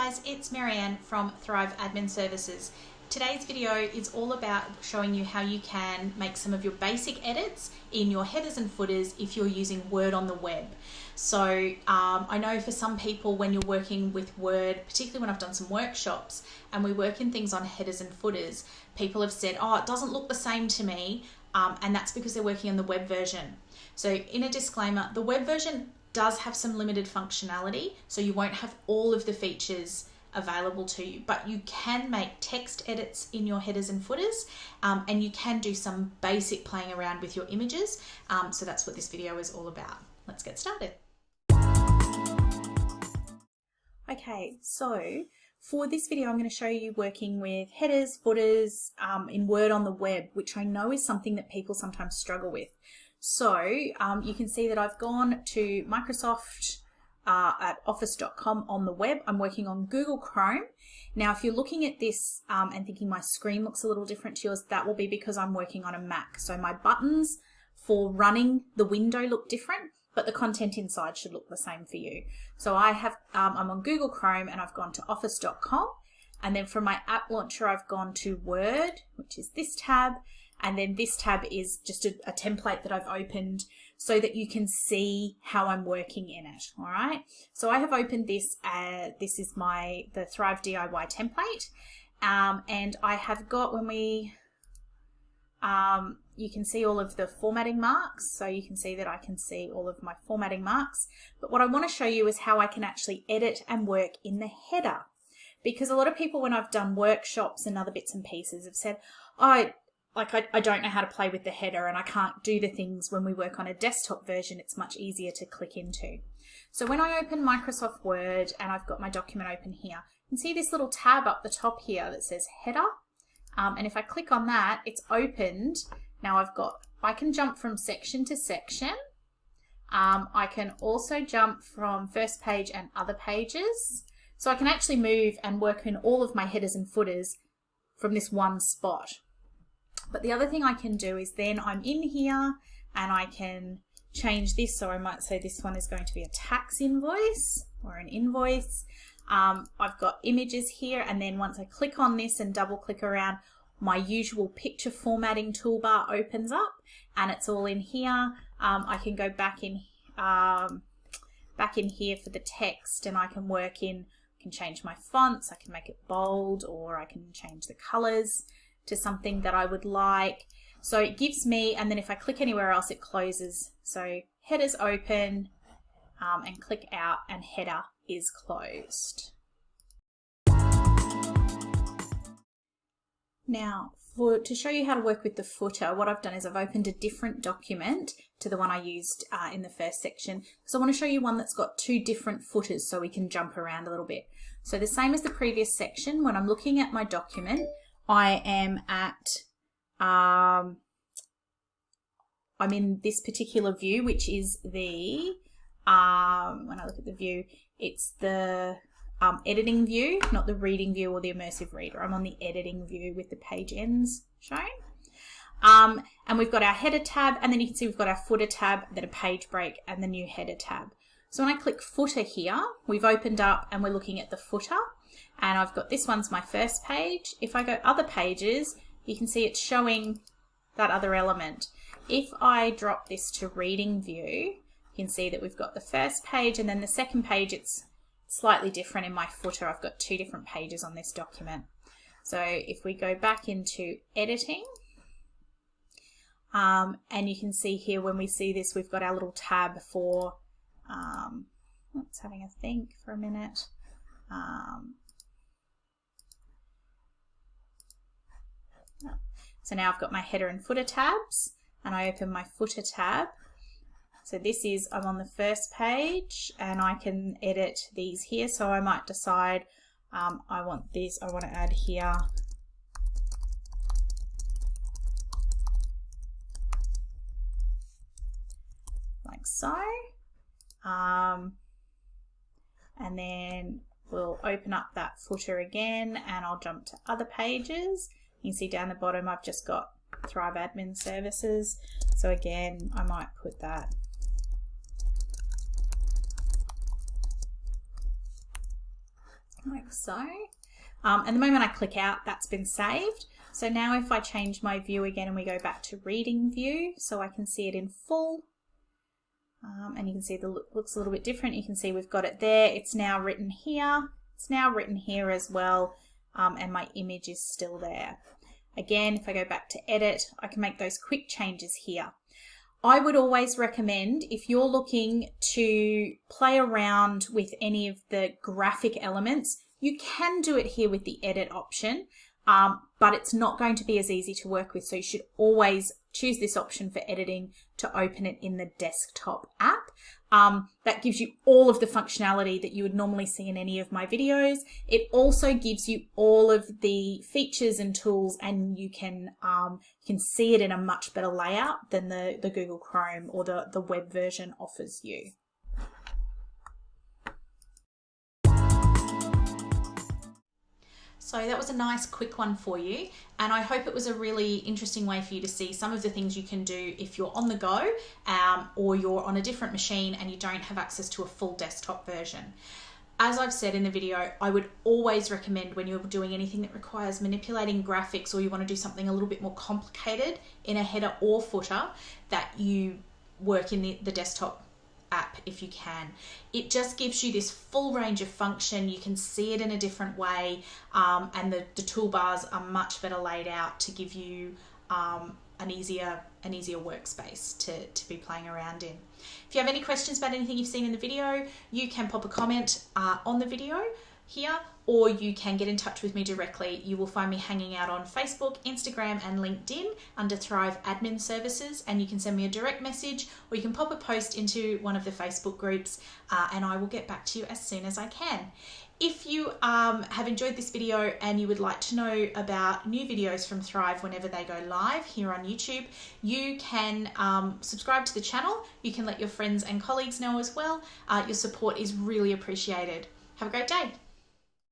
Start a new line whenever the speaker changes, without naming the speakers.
guys, it's Marianne from Thrive Admin Services. Today's video is all about showing you how you can make some of your basic edits in your headers and footers if you're using Word on the web. So I know for some people when you're working with Word, particularly when I've done some workshops and we work in things on headers and footers, people have said, oh, it doesn't look the same to me, and that's because they're working on the web version. So in a disclaimer, the web version does have some limited functionality, so you won't have all of the features available to you, but you can make text edits in your headers and footers, and you can do some basic playing around with your images. So that's what this video is all about. Let's get started. Okay, so for this video, I'm going to show you working with headers, footers in Word on the web, which I know is something that people sometimes struggle with. So you can see that I've gone to Microsoft at office.com on the web. I'm working on Google Chrome. Now, if you're looking at this and thinking my screen looks a little different to yours, that will be because I'm working on a Mac. So my buttons for running the window look different, but the content inside should look the same for you. So I have, I'm on Google Chrome and I've gone to office.com. And then from my app launcher, I've gone to Word, which is this tab. And then this tab is just a template that I've opened so that you can see how I'm working in it. All right. So I have opened this. This is the Thrive DIY template. And I have got, when we, you can see all of the formatting marks. So you can see that I can see all of my formatting marks. But what I want to show you is how I can actually edit and work in the header. Because a lot of people, when I've done workshops and other bits and pieces, have said, oh, I don't know how to play with the header and I can't do the things when we work on a desktop version. It's much easier to click into. So when I open Microsoft Word and I've got my document open here, you can see this little tab up the top here that says header. And if I click on that, it's opened. Now I can jump from section to section. I can also jump from first page and other pages. So I can actually move and work in all of my headers and footers from this one spot. But the other thing I can do is then I'm in here and I can change this. So I might say this one is going to be a tax invoice or an invoice. I've got images here, and then once I click on this and double click around, my usual picture formatting toolbar opens up and it's all in here. I can go back in here for the text, and I can work in, I can change my fonts, I can make it bold, or I can change the colors to something that I would like. So it gives me, and then if I click anywhere else, it closes. So headers open, and click out, and header is closed. Now, to show you how to work with the footer, what I've done is I've opened a different document to the one I used in the first section, because I want to show you one that's got two different footers so we can jump around a little bit. So the same as the previous section, when I'm looking at my document, I am at, I'm in this particular view, which is the, when I look at the view, it's the editing view, not the reading view or the immersive reader. I'm on the editing view with the page ends shown. And we've got our header tab, and then you can see we've got our footer tab, then a page break, and the new header tab. So when I click footer here, we've opened up and we're looking at the footer. And I've got, this one's my first page. If I go other pages, you can see it's showing that other element. If I drop this to reading view, you can see that we've got the first page, and then the second page, it's slightly different in my footer. I've got two different pages on this document. So if we go back into editing, and you can see here when we see this, we've got our little tab for, let's having a think for a minute. So now I've got my header and footer tabs, and I open my footer tab. So this is, I'm on the first page and I can edit these here. So I might decide I want this, I want to add here like so. And then we'll open up that footer again and I'll jump to other pages. You can see down the bottom I've just got Thrive Admin Services. So again, I might put that like so. And the moment I click out, that's been saved. So now if I change my view again and we go back to reading view, so I can see it in full, and you can see the look looks a little bit different. You can see we've got it there. It's now written here. It's now written here as well, and my image is still there. Again, if I go back to edit, I can make those quick changes here. I would always recommend, if you're looking to play around with any of the graphic elements, you can do it here with the edit option, but it's not going to be as easy to work with. So you should always choose this option for editing to open it in the desktop app. That gives you all of the functionality that you would normally see in any of my videos. It also gives you all of the features and tools, and you can see it in a much better layout than the Google Chrome or the web version offers you. So that was a nice quick one for you, and I hope it was a really interesting way for you to see some of the things you can do if you're on the go or you're on a different machine and you don't have access to a full desktop version. As I've said in the video, I would always recommend when you're doing anything that requires manipulating graphics or you want to do something a little bit more complicated in a header or footer, that you work in the desktop app if you can. It just gives you this full range of function. You can see it in a different way, and the toolbars are much better laid out to give you an easier workspace to be playing around in. If you have any questions about anything you've seen in the video, you can pop a comment on the video here, or you can get in touch with me directly. You will find me hanging out on Facebook, Instagram and LinkedIn under Thrive Admin Services, and you can send me a direct message or you can pop a post into one of the Facebook groups, and I will get back to you as soon as I can. If you have enjoyed this video and you would like to know about new videos from Thrive whenever they go live here on YouTube, you can subscribe to the channel. You can let your friends and colleagues know as well. Your support is really appreciated. Have a great day.